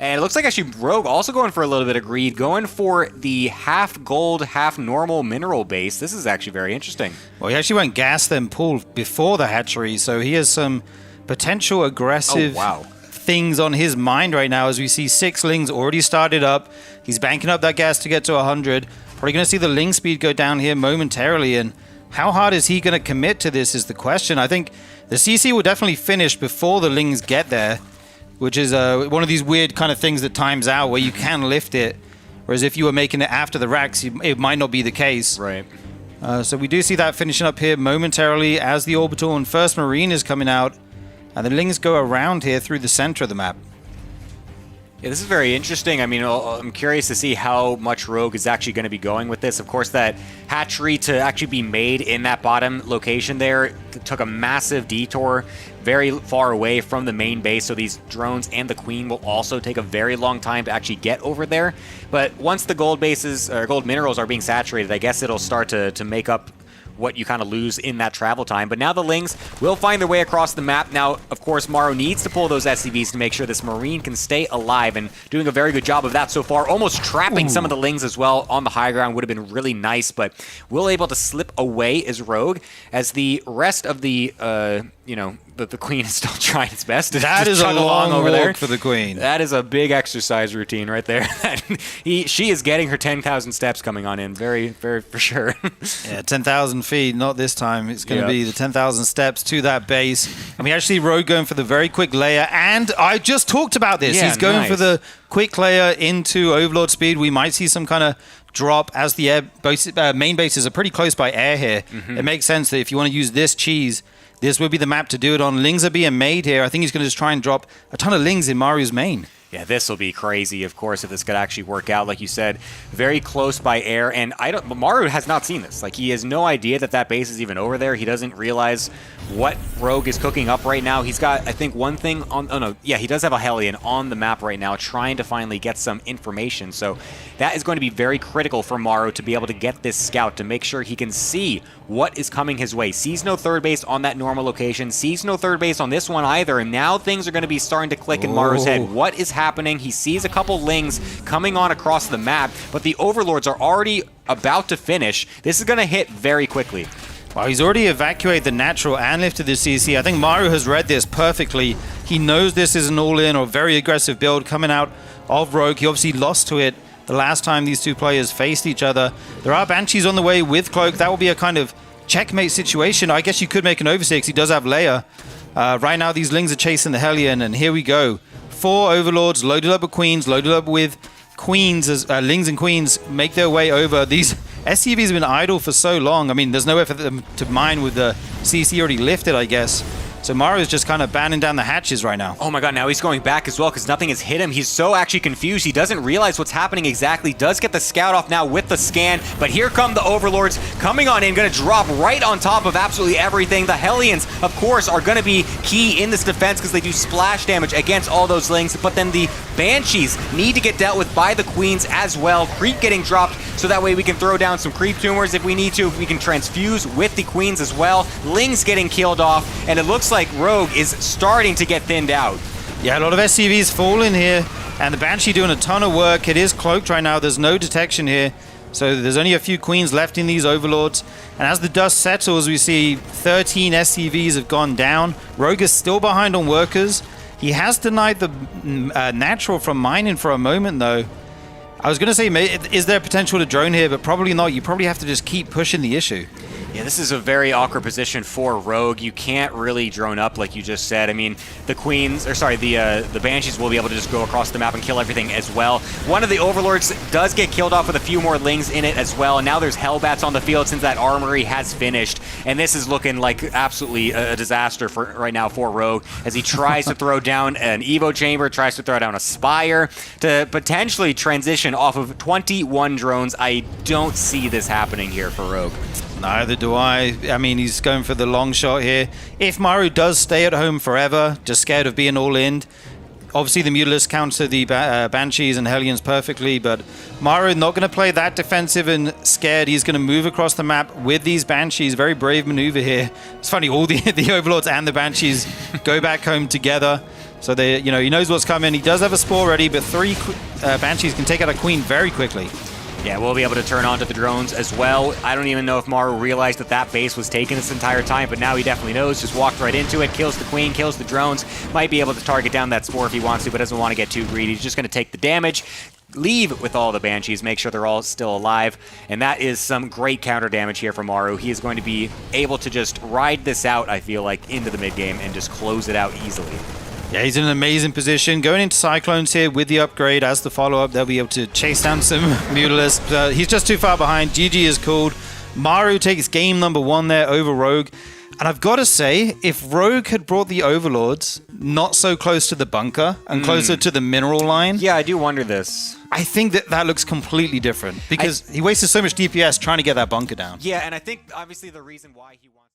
And it looks like actually Rogue also going for a little bit of greed, going for the half gold, half normal mineral base. This is actually very interesting. Well, he actually went gas then pull before the hatchery, so he has some potential aggressive things on his mind right now as we see 6 Lings already started up. He's banking up that gas to get to 100. Probably going to see the Ling speed go down here momentarily, and how hard is he going to commit to this is the question. I think the CC will definitely finish before the Lings get there, which is one of these weird kind of things that times out where you can lift it, whereas if you were making it after the racks, it might not be the case. Right. So we do see that finishing up here momentarily as the Orbital and first Marine is coming out, and the Lings go around here through the center of the map. Yeah, this is very interesting. I mean, I'm curious to see how much Rogue is actually going to be going with this. Of course, that hatchery to actually be made in that bottom location there took a massive detour very far away from the main base, so these drones and the Queen will also take a very long time to actually get over there. But once the gold bases or gold minerals are being saturated, I guess it'll start to make up what you kind of lose in that travel time. But now the Lings will find their way across the map. Now, of course, Maru needs to pull those SCVs to make sure this Marine can stay alive, and doing a very good job of that so far. Almost trapping some of the Lings as well on the high ground would have been really nice, but will able to slip away is Rogue, as the rest of the, the Queen is still trying its best to that is a long over walk there for the Queen. That is a big exercise routine right there. She is getting her 10,000 steps coming on in, very, very for sure. Yeah, 10,000 feet, not this time. It's going to be the 10,000 steps to that base. And we actually Rogue going for the very quick layer, and I just talked about this. He's going for the quick layer into Overlord speed. We might see some kind of drop as the main bases are pretty close by air here. It makes sense that if you want to use this cheese, this would be the map to do it on. Lings are being made here. I think he's going to just try and drop a ton of Lings in Maru's main. Yeah, this will be crazy, of course, if this could actually work out. Like you said, very close by air, and Maru has not seen this. Like, he has no idea that base is even over there. He doesn't realize what Rogue is cooking up right now. He's got, I think, one thing on... Oh, no. Yeah, he does have a Hellion on the map right now, trying to finally get some information. So that is going to be very critical for Maru to be able to get this scout, to make sure he can see what is coming his way. Sees no third base on that normal location. Sees no third base on this one either. And now things are going to be starting to click in Maru's head. What is happening? He sees a couple Lings coming on across the map, but the Overlords are already about to finish. This is going to hit very quickly. Well, he's already evacuated the natural and lifted the CC. I think Maru has read this perfectly. He knows this is an all-in or very aggressive build coming out of Rogue. He obviously lost to it the last time these two players faced each other. There are Banshees on the way with Cloak. That will be a kind of checkmate situation. I guess you could make an overseer because he does have Leia. Right now, these Lings are chasing the Hellion, and here we go. 4 Overlords loaded up with Queens, loaded up with Queens as Lings and Queens make their way over. These SCVs have been idle for so long. I mean, there's nowhere for them to mine with the CC already lifted, I guess. So Maru is just kind of banning down the hatches right now. Oh my god, now he's going back as well because nothing has hit him. He's so actually confused. He doesn't realize what's happening exactly. Does get the scout off now with the scan, but here come the Overlords coming on in, going to drop right on top of absolutely everything. The Hellions, of course, are going to be key in this defense because they do splash damage against all those Lings, but then the Banshees need to get dealt with by the Queens as well. Creep getting dropped, so that way we can throw down some creep tumors if we need to. We can transfuse with the Queens as well. Lings getting killed off, and it looks like Rogue is starting to get thinned out. Yeah, a lot of SCVs falling here, and the Banshee doing a ton of work. It is cloaked right now. There's no detection here, so there's only a few Queens left in these Overlords. And as the dust settles, we see 13 SCVs have gone down. Rogue is still behind on workers. He has denied the natural from mining for a moment, though. I was going to say, is there potential to drone here? But probably not. You probably have to just keep pushing the issue. Yeah, this is a very awkward position for Rogue. You can't really drone up like you just said. I mean, the Queens, or sorry, the Banshees will be able to just go across the map and kill everything as well. One of the Overlords does get killed off with a few more Lings in it as well. And now there's Hellbats on the field since that armory has finished. And this is looking like absolutely a disaster for right now for Rogue as he tries to throw down an Evo Chamber, tries to throw down a Spire to potentially transition off of 21 drones. I don't see this happening here for Rogue. Neither do I. I mean, he's going for the long shot here. If Maru does stay at home forever, just scared of being all in, obviously the Mutalists counter the Banshees and Hellions perfectly, but Maru not going to play that defensive and scared. He's going to move across the map with these Banshees. Very brave maneuver here. It's funny, all the Overlords and the Banshees go back home together. So they, he knows what's coming. He does have a Spore ready, but 3 Banshees can take out a Queen very quickly. Yeah, we'll be able to turn on to the drones as well. I don't even know if Maru realized that base was taken this entire time, but now he definitely knows. Just walked right into it, kills the Queen, kills the drones. Might be able to target down that Spore if he wants to, but doesn't want to get too greedy. He's just going to take the damage, leave with all the Banshees, make sure they're all still alive, and that is some great counter damage here from Maru. He is going to be able to just ride this out, I feel like, into the mid-game and just close it out easily. Yeah, he's in an amazing position. Going into Cyclones here with the upgrade as the follow-up, they'll be able to chase down some Mutalisks. He's just too far behind. GG is called. Maru takes game number 1 there over Rogue. And I've got to say, if Rogue had brought the Overlords not so close to the bunker and closer to the mineral line... Yeah, I do wonder this. I think that looks completely different because he wasted so much DPS trying to get that bunker down. Yeah, and I think, obviously, the reason why he wants...